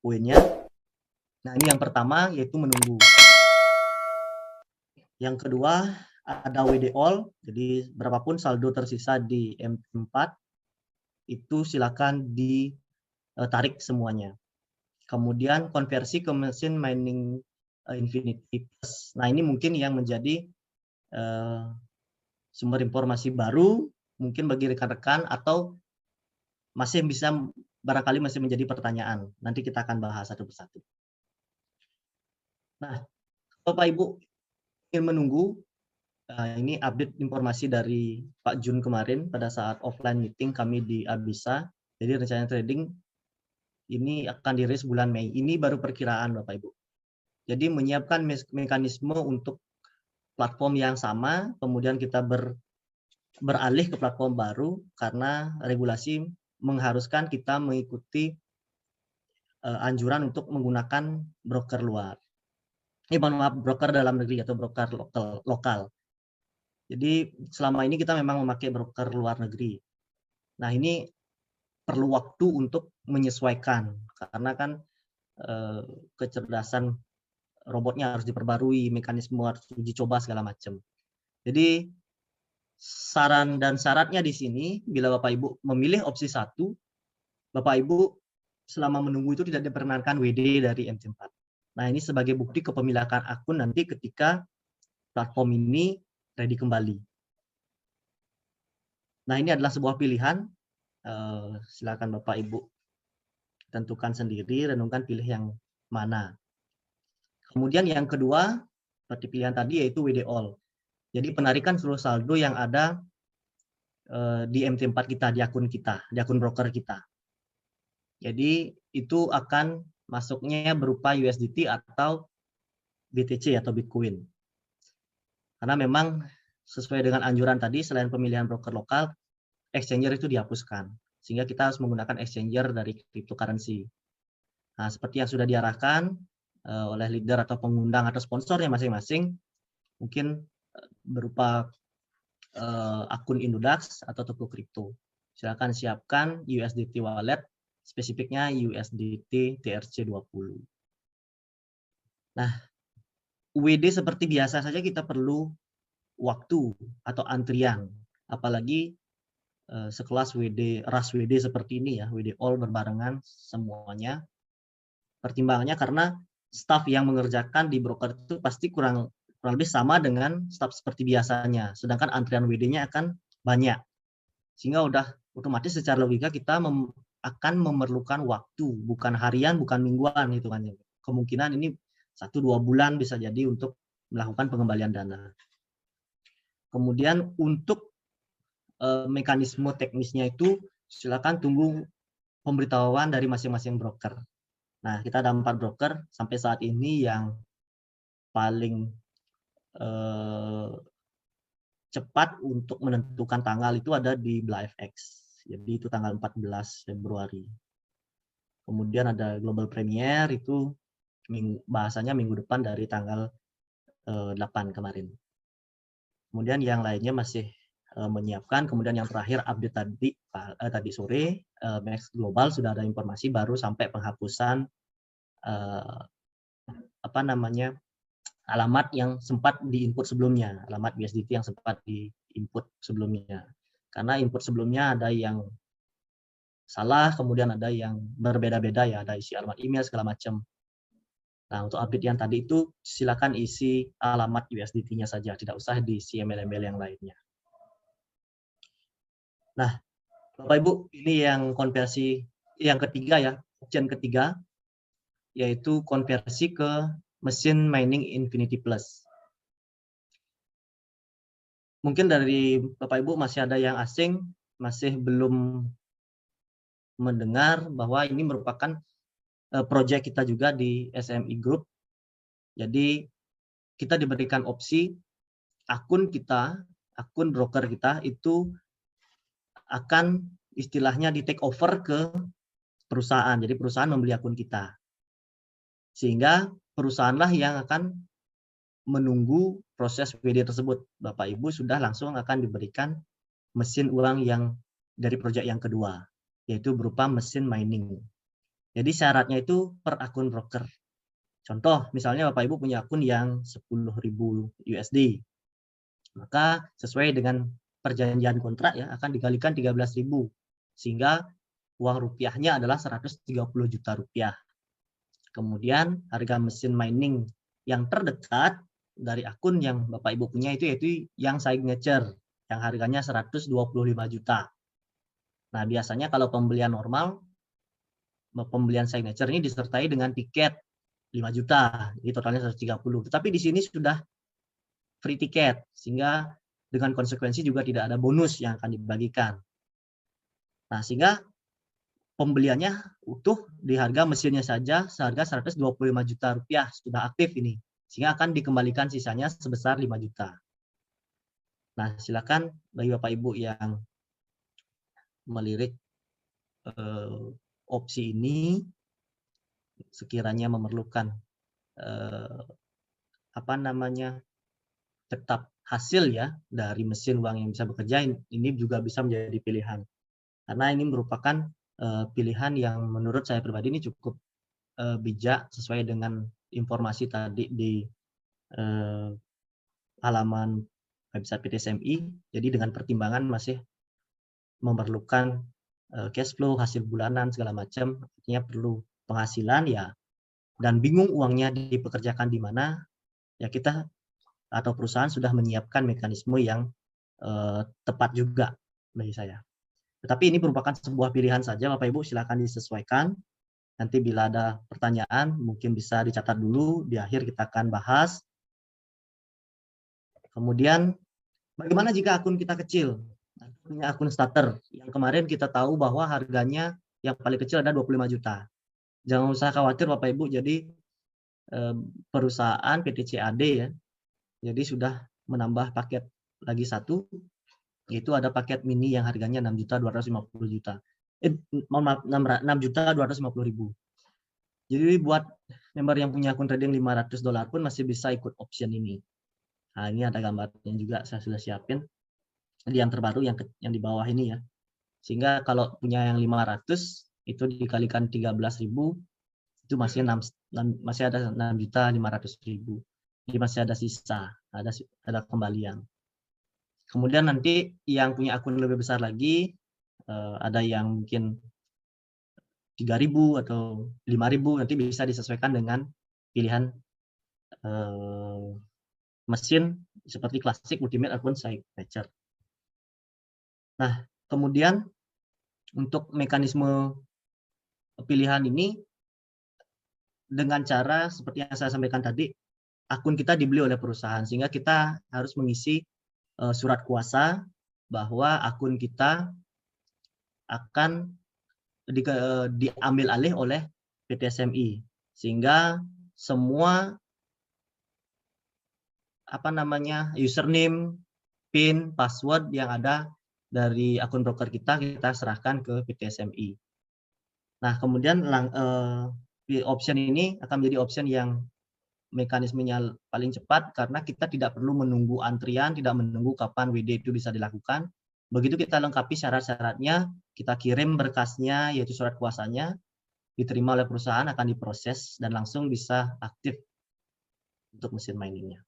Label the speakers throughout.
Speaker 1: poinnya. Nah, ini yang pertama yaitu menunggu. Yang kedua ada WD all, jadi berapapun saldo tersisa di MT4 itu silakan ditarik semuanya. Kemudian konversi ke mesin mining Infinity Plus. Nah, ini mungkin yang menjadi sumber informasi baru mungkin bagi rekan-rekan atau masih bisa barangkali masih menjadi pertanyaan. Nanti kita akan bahas satu persatu. Nah, Bapak Ibu ingin menunggu, ini update informasi dari Pak Jun kemarin pada saat offline meeting kami di Abisa. Jadi rencana trading ini akan dirilis bulan Mei. Ini baru perkiraan Bapak Ibu. Jadi menyiapkan mekanisme untuk platform yang sama, kemudian kita beralih ke platform baru karena regulasi mengharuskan kita mengikuti anjuran untuk menggunakan broker luar. Maaf, broker dalam negeri atau broker lokal. Jadi selama ini kita memang memakai broker luar negeri. Nah, ini perlu waktu untuk menyesuaikan karena kan kecerdasan robotnya harus diperbarui, mekanisme harus uji coba segala macam. Jadi saran dan syaratnya di sini, bila Bapak Ibu memilih opsi 1, Bapak Ibu selama menunggu itu tidak diperkenankan WD dari MT4. Nah, ini sebagai bukti kepemilikan akun nanti ketika platform ini ready kembali. Nah, ini adalah sebuah pilihan. Silakan Bapak Ibu tentukan sendiri, renungkan pilih yang mana. Kemudian yang kedua, seperti pilihan tadi yaitu WD all. Jadi penarikan seluruh saldo yang ada di MT4 kita, di akun broker kita. Jadi itu akan masuknya berupa USDT atau BTC atau Bitcoin. Karena memang sesuai dengan anjuran tadi, selain pemilihan broker lokal, exchanger itu dihapuskan. Sehingga kita harus menggunakan exchanger dari cryptocurrency. Nah, seperti yang sudah diarahkan oleh leader atau pengundang atau sponsornya masing-masing, mungkin berupa akun Indodax atau toko kripto. Silakan siapkan USDT wallet, spesifiknya USDT TRC20. Nah, WD seperti biasa saja kita perlu waktu atau antrian, apalagi sekelas RAS WD seperti ini ya, WD all berbarengan semuanya. Pertimbangannya karena staf yang mengerjakan di broker itu pasti kurang lebih sama dengan staf seperti biasanya, sedangkan antrian WD-nya akan banyak. Sehingga udah otomatis secara logika kita akan memerlukan waktu, bukan harian, bukan mingguan hitungannya. Kemungkinan ini 1-2 bulan bisa jadi untuk melakukan pengembalian dana. Kemudian untuk mekanisme teknisnya itu silakan tunggu pemberitahuan dari masing-masing broker. Nah, kita ada 4 broker sampai saat ini yang paling cepat untuk menentukan tanggal itu ada di BlaFX. Jadi itu tanggal 14 Februari. Kemudian ada Global Premier itu bahasanya minggu depan dari tanggal 8 kemarin. Kemudian yang lainnya masih menyiapkan. Kemudian yang terakhir update tadi sore, Max Global sudah ada informasi baru sampai penghapusan alamat yang sempat diinput sebelumnya, alamat USDT yang sempat diinput sebelumnya. Karena input sebelumnya ada yang salah, kemudian ada yang berbeda-beda ya, ada isi alamat email segala macam. Nah, untuk update yang tadi itu silakan isi alamat USDT-nya saja, tidak usah diisi email-email yang lainnya. Nah, Bapak Ibu, ini yang konversi yang ketiga ya, option ketiga, yaitu konversi ke mesin mining Infinity Plus. Mungkin dari Bapak Ibu masih ada yang asing, masih belum mendengar bahwa ini merupakan proyek kita juga di SMI Group. Jadi kita diberikan opsi akun broker kita itu akan istilahnya di take over ke perusahaan. Jadi perusahaan membeli akun kita. Sehingga perusahaanlah yang akan menunggu proses WD tersebut. Bapak Ibu sudah langsung akan diberikan mesin uang yang dari proyek yang kedua, yaitu berupa mesin mining. Jadi syaratnya itu per akun broker. Contoh, misalnya Bapak Ibu punya akun yang 10.000 USD. Maka sesuai dengan perjanjian kontrak ya akan dikalikan 13.000 sehingga uang rupiahnya adalah 130 juta rupiah. Kemudian harga mesin mining yang terdekat dari akun yang Bapak Ibu punya yaitu yang signature yang harganya 125 juta. Nah, biasanya kalau pembelian normal, pembelian signature ini disertai dengan tiket 5 juta, jadi totalnya 130. Tetapi di sini sudah free tiket, sehingga dengan konsekuensi juga tidak ada bonus yang akan dibagikan. Nah, sehingga pembeliannya utuh di harga mesinnya saja seharga 125 juta rupiah sudah aktif ini, sehingga akan dikembalikan sisanya sebesar 5 juta. Nah, silakan bagi Bapak Ibu yang melirik opsi ini sekiranya memerlukan tetap hasil ya dari mesin uang yang bisa bekerja, ini juga bisa menjadi pilihan karena ini merupakan pilihan yang menurut saya pribadi ini cukup bijak sesuai dengan informasi tadi di halaman website PT SMI. Jadi dengan pertimbangan masih memerlukan cash flow, hasil bulanan segala macam, artinya perlu penghasilan ya, dan bingung uangnya dipekerjakan di mana, ya kita atau perusahaan sudah menyiapkan mekanisme yang tepat juga bagi saya. Tetapi ini merupakan sebuah pilihan saja, Bapak Ibu silakan disesuaikan. Nanti bila ada pertanyaan mungkin bisa dicatat dulu, di akhir kita akan bahas. Kemudian bagaimana jika akun kita kecil? Punya akun starter yang kemarin kita tahu bahwa harganya yang paling kecil ada 25 juta. Jangan usah khawatir Bapak Ibu, jadi perusahaan PT CAD ya, jadi sudah menambah paket lagi satu, yaitu ada paket mini yang harganya 6.250 juta. Mohon maaf, 6.250.000. Jadi buat member yang punya akun trading $500 pun masih bisa ikut option ini. Nah, ini ada gambarnya juga saya sudah siapin. Jadi yang terbaru yang di bawah ini ya. Sehingga kalau punya yang 500 itu dikalikan 13.000 itu masih ada 6.500.000. Jadi masih ada sisa, ada kembalian. Kemudian nanti yang punya akun lebih besar lagi, ada yang mungkin 3.000 atau 5.000, nanti bisa disesuaikan dengan pilihan mesin seperti klasik, ultimate ataupun signature. Nah, kemudian untuk mekanisme pilihan ini dengan cara seperti yang saya sampaikan tadi, akun kita dibeli oleh perusahaan sehingga kita harus mengisi surat kuasa bahwa akun kita akan diambil alih oleh PT SMI, sehingga semua username, PIN, password yang ada dari akun broker kita serahkan ke PT SMI. Nah, kemudian option ini akan menjadi option yang mekanismenya paling cepat karena kita tidak perlu menunggu antrian, tidak menunggu kapan WD itu bisa dilakukan. Begitu kita lengkapi syarat-syaratnya, kita kirim berkasnya yaitu surat kuasanya, diterima oleh perusahaan, akan diproses dan langsung bisa aktif untuk mesin miningnya.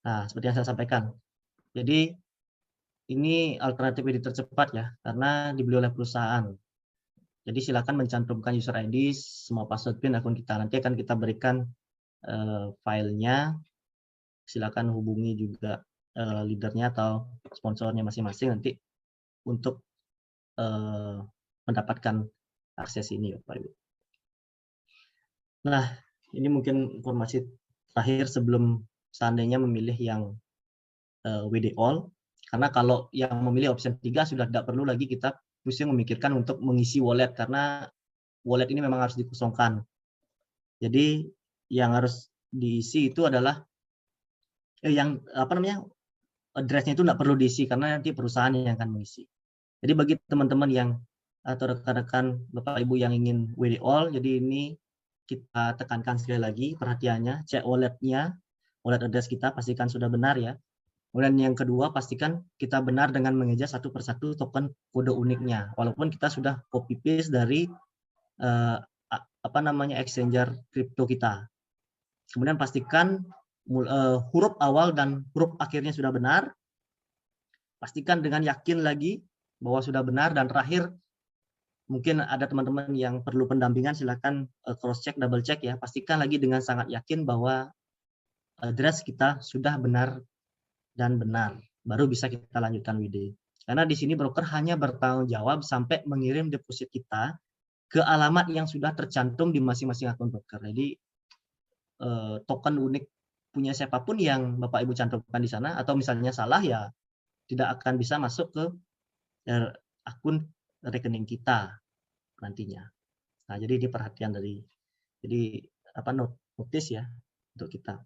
Speaker 1: Nah, seperti yang saya sampaikan. Jadi ini alternatif edit tercepat ya, karena dibeli oleh perusahaan. Jadi silakan mencantumkan user ID, semua password PIN akun kita. Nanti akan kita berikan filenya. Silakan hubungi juga leadernya atau sponsornya masing-masing nanti untuk mendapatkan akses ini, Bapak Ibu. Nah, ini mungkin informasi terakhir sebelum seandainya memilih yang WD All. Karena kalau yang memilih option 3 sudah tidak perlu lagi kita pusing memikirkan untuk mengisi wallet karena wallet ini memang harus dikosongkan. Jadi yang harus diisi itu adalah address-nya itu tidak perlu diisi karena nanti perusahaan yang akan mengisi. Jadi bagi teman-teman yang atau rekan-rekan Bapak Ibu yang ingin WD All, jadi ini kita tekankan sekali lagi perhatiannya, cek walletnya, wallet address kita pastikan sudah benar ya. Kemudian yang kedua, pastikan kita benar dengan mengeja satu persatu token kode uniknya. Walaupun kita sudah copy paste dari exchanger kripto kita. Kemudian pastikan huruf awal dan huruf akhirnya sudah benar. Pastikan dengan yakin lagi bahwa sudah benar. Dan terakhir, mungkin ada teman-teman yang perlu pendampingan, silakan cross check, double check ya. Pastikan lagi dengan sangat yakin bahwa address kita sudah benar dan benar. Baru bisa kita lanjutkan WD. Karena di sini broker hanya bertanggung jawab sampai mengirim deposit kita ke alamat yang sudah tercantum di masing-masing akun broker. Jadi token unik punya siapapun yang Bapak Ibu cantumkan di sana, atau misalnya salah ya tidak akan bisa masuk ke akun rekening kita nantinya. Nah, jadi ini perhatian dari, jadi notice ya untuk kita.